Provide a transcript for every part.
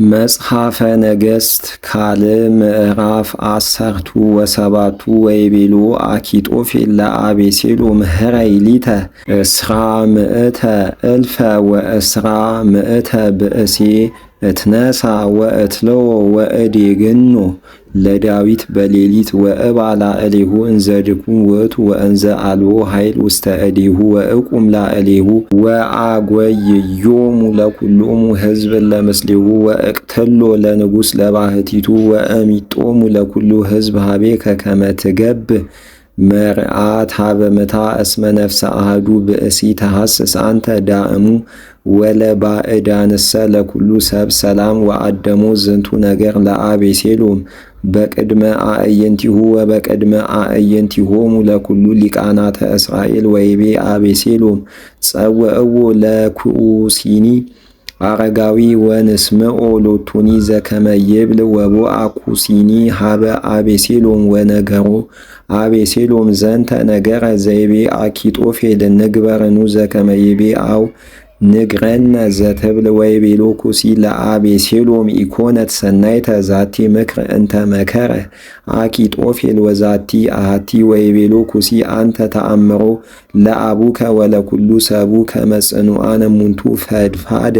መጽሐፈ ነገሥት ካልዕ ምዕራፍ 17 ወይቤሎ አኪጦፌል ለአቤሴሎም ኅረይ ሊተ እስራ ምእተ እልፈ ወእስራ ምእተ ብእሴ እትነሣ ወእትለዎ ወእዴግኖ ለዳዊት በሌሊት ወእባላ እሌሁ እንዘ ድኩም ውእቱ ወእንዘ አልቦ ኃይል ውስተ እዴሁ ወእቁም ላዕሌሁ ወአጐይዮሙ ለኵሎሙ ሕዝብ ለምስሌሁ ወእቅትሎ ለንጉሥ ለባሕቲቱ ወእሚጦሙ ለኵሉ ሕዝብ ሀቤከ ከመ ትገብእ መርዓት ሀበ ምታ እስመ ነፍሰ አሐዱ ብእሲ ተሐስስ አንተ ዳእሙ ወለባዕዳንሰ ለኵሉ ሰብ ሰላም ወአደሞ ዝንቱ ነገር ለአቤሴሎም በቅድመ አዕይንቲሁ ወበቅድመ አዕይንቲሆሙ ለኵሉ ሊቃናተ እስራኤል ወይቤ አቤሴሎም ጸውዕዎ ለኩሲኒ አረጋዊ ወንስምዖ ሎቱኒ ዘከመ ይብል ወቦአ ኩሲኒ ሀበ አቤሴሎም ወነገሮ አቤሴሎም ዘንተ ነገረ ዘይቤ አኪጦፌል ንግበርኑ ዘከመ ይቤ አው ንግረነ ዘትብል ወይቤሎ ኩሲ ለአቤሴሎም ኢኮነት ሰናይተ ዛቲ ምክር እንተ መከረ አኪጦፌል ወዛቲ አሐቲ ወይቤሎ ኩሲ አንተ ተአምሮ ለአቡከ ወለኵሉ ሰቡ ከመ ጽኑዓነ እሙንቱ ፈድፋደ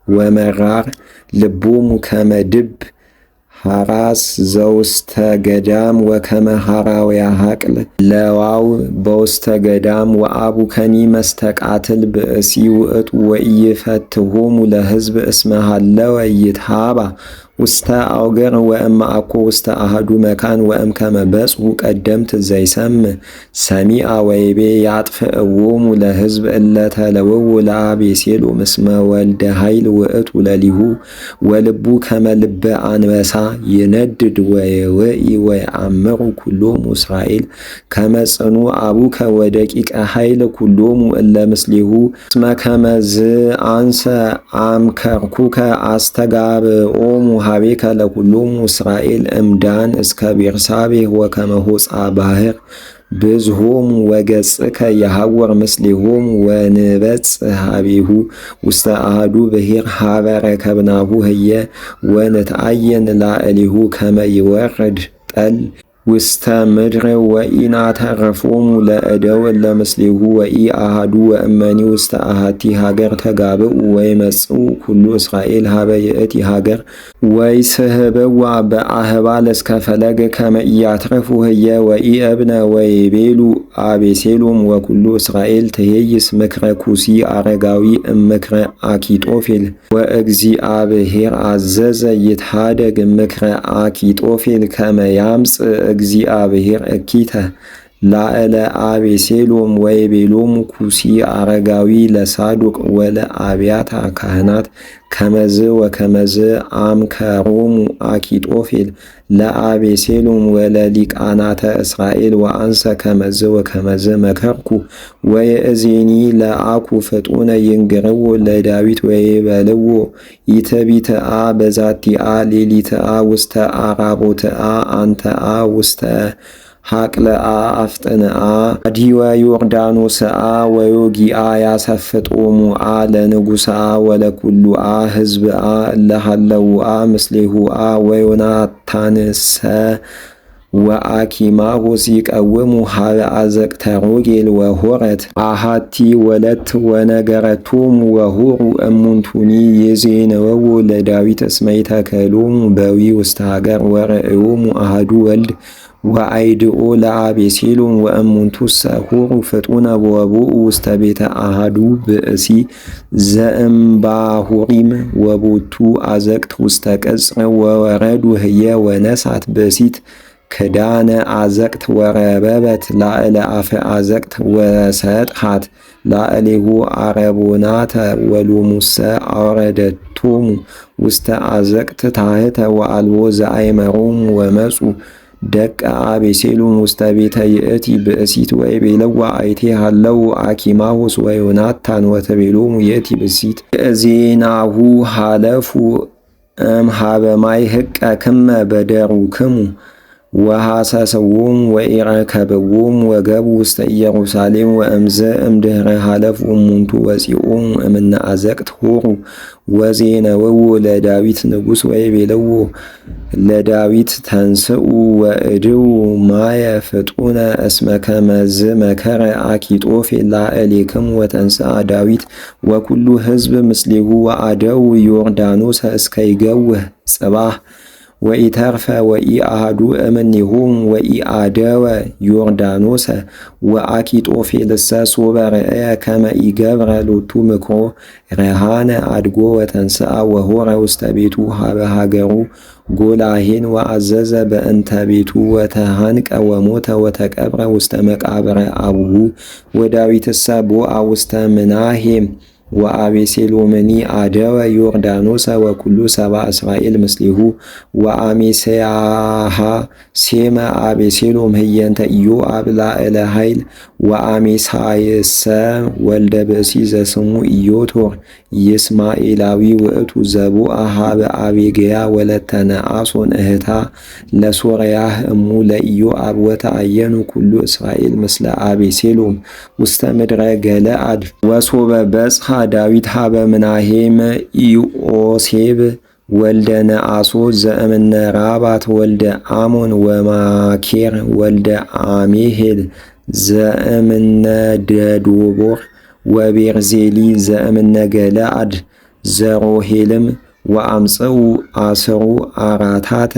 ወመራር ልቦሙ ከመ ድብ ሐራስ ዘውስተ ገዳም ወከመ ሐራውያ ሐቅል ለዋው በውስተ ገዳም ወአቡከኒ መስተቃትል ብእሲ ውእቱ ወኢይፈትሆሙ ለሕዝብ እስመ ሀለወ ይትሃባ ውስተ አውገር ወእመ አኮ ውስተ አሐዱ መካን ወእም ከመ በጽሑ ቀደምት ዘይሰምዕ ሰሚዐ ወይቤ ያጥፍእዎሙ ለሕዝብ እለ ተለወው ለአቤሴሎም እስመ ወልደ ኃይል ውእቱ ለሊሁ ወልቡ ከመ ልበ አንበሳ ይነድድ ወይውኢ ወየአምሩ ኩሎሙ እስራኤል ከመ ጽኑዕ አቡከ ወደቂቀ ኃይል ኩሎሙ እለ ምስሌሁ እስመ ከመዝ አንሰ አምከርኩከ አስተጋብኦሙ ሀቤከ ለኵሎሙ እስራኤል እምዳን እስከ ቤርሳቤህ ወከመ ሆጻ ባሕር ብዝሆሙ ወገጽከ የሐወር ምስሌሆሙ ወንበጽሕ ሀቤሁ ውስተ አሐዱ ብሔር ሀበ ረከብናሁ ህየ ወንትአየን ላዕሌሁ ከመ ይወርድ ጠል ውስተ ምድር ወኢናተረፎሙ ለእደው እለ ምስሌሁ ወኢአሐዱ ወእመኒ ውስተ አሐቲ ሀገር ተጋብኡ ወይመጽኡ ኩሉ እስራኤል ሀበ ይእቲ ሀገር ወይስሕብዋ በአህባል እስከ ፈለግ ከመ ኢያትርፉ ህየ ወኢእብነ ወይቤሉ አቤሴሎም ወኩሉ እስራኤል ትሄይስ ምክረ ኩሲ አረጋዊ እምክረ አኪጦፌል ወእግዚአብሔር አዘዘ ይትሃደግ ምክረ አኪጦፌል ከመ ያምጽእ እግዚአብሔር እኪተ ላዕለ አቤሴሎም ወይቤሎሙ ኩሲ አረጋዊ ለሳዶቅ ወለአብያታ ካህናት ከመዝ ወከመዝ አምከሮሙ አኪጦፌል ለአቤሴሎም ወለሊቃናተ እስራኤል ወአንሰ ከመዝ ወከመዝ መከርኩ ወየእዜኒ ለአኩ ፍጡነ ይንግርዎ ለዳዊት ወይበልዎ ኢትቢትአ በዛቲአ ሌሊትአ ውስተ አራቦትአ አንተአ ውስተ ሐቅለአ አፍጥንአ አዲወ ዮርዳኖስአ ወዮጊአ ያሰፍጦሙአ ለንጉሥአ ወለኵሉአ ሕዝብአ እለሃለውአ ምስሌሁአ ወዮናታንሰ ወአኪማሁ ሲቀውሙ ሀበ አዘቅተ ሮጌል ወሆረት አሐቲ ወለት ወነገረቶሙ ወሁሩ እሙንቱኒ ይዜነወው ለዳዊት እስመ ይተከሎሙ በዊ ውስተ ሀገር ወርእዮሙ አሐዱ ወልድ ወአይድኦ ለአቤሴሎም ወእሙንቱሰ ሁሩ ፍጡነ ወቦኡ ውስተ ቤተ አሐዱ ብእሲ ዘእምባሁሪም ወቦቱ አዘቅት ውስተ ቅጽር ወወረዱ ህየ ወነሳት ብእሲት ክዳነ አዘቅት ወረበበት ላዕለ አፈ አዘቅት ወሰጥሃት ላዕሌሁ አረቦናተ ወሎሙሰ አውረደቶሙ ውስተ አዘቅት ታሕተ ወአልቦ ዘአይመሮሙ ወመጹ ደቀ አቤሴሎም ውስተ ቤተ ይእቲ ብእሲት ወይቤለዋ አይቴ ሃለው አኪማሁስ ወዮናታን ወተቤሎሙ ይእቲ ብእሲት እዜናሁ ሃለፉ እምሃበ ማይ ህቀ ክመ በደሩክሙ ወሐሰስዎም ወኢረከብዎም ወገቡ ውስተ ኢየሩሳሌም ወእምዝ እምድኅረ ሀለፉ እሙንቱ ወፂኡም እምነ አዘቅት ሆሩ ወዜነውዎ ለዳዊት ንጉሥ ወይቤልዎ ለዳዊት ተንስኡ ወእድው ማየ ፍጡነ እስመ ከመዝ መከረ አኪጦፌል ላዕሌክሙ ወተንሥአ ዳዊት ወኩሉ ሕዝብ ምስሌሁ ወአደው ዮርዳኖስ እስከ ይገውህ ጽባህ ወኢተርፈ ወኢአሐዱ እምኔሆሙ ወኢአደወ ዮርዳኖሰ ወአኪጦፌልሰ ሶበ ርአየ ከመ ኢገብረ ሎቱ ምክሮ ረሃነ አድጎ ወተንሥአ ወሖረ ውስተ ቤቱ ሀበ ሀገሩ ጎላሄን ወአዘዘ በእንተ ቤቱ ወተሃንቀ ወሞተ ወተቀብረ ውስተ መቃብረ አቡሁ ወዳዊትሰ ቦአ ውስተ ምናሄም ወአቤሴሎምኒ አደወ ዮርዳኖሰ ወኩሉ ሰብአ እስራኤል ምስሌሁ ወአሜስያሃ ሴመ አቤሴሎም ህየንተ ኢዮአብ ላዕለ ኃይል ወአሜሳይሰ ወልደ ብእሲ ዘስሙ ኢዮቶር ይስማኤላዊ ውእቱ ዘቦአ ሀበ አቤግያ ወለተ ነአሶን እህታ ለሶርያህ እሙ ለኢዮአብ ወተአየኑ ኩሉ እስራኤል ምስለ አቤሴሎም ውስተ ምድረ ገለአድ ወሶበ በጽሐ ዳዊት ሀበ ምናሄም ኢዮሴብ ወልደ ነአሶ ዘእምነ ራባት ወልደ አሞን ወማኬር ወልደ አሜሄል ዘእምነ ደዶቦር ወቤርዜሊ ዘእምነ ገለአድ ዘሮሄልም ወአምጽኡ አስሩ አራታተ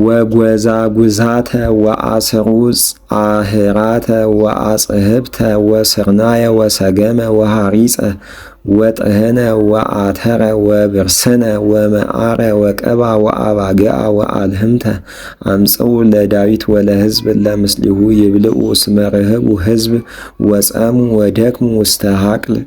ወጐዛጉዛተ ወአስሩ ጻህራተ ወአጽህብተ ወስርናየ ወሰገመ ወሐሪጸ ወጥህነ ወአተረ ወብርስነ ወመዓረ ወቀባ ወአባግዓ ወአልህምተ አምጽኡ ለዳዊት ወለሕዝብ ለምስሊሁ ይብልዑ እስመ ርህቡ ሕዝብ ወጸሙ ወደክሙ ውስተ ሀቅል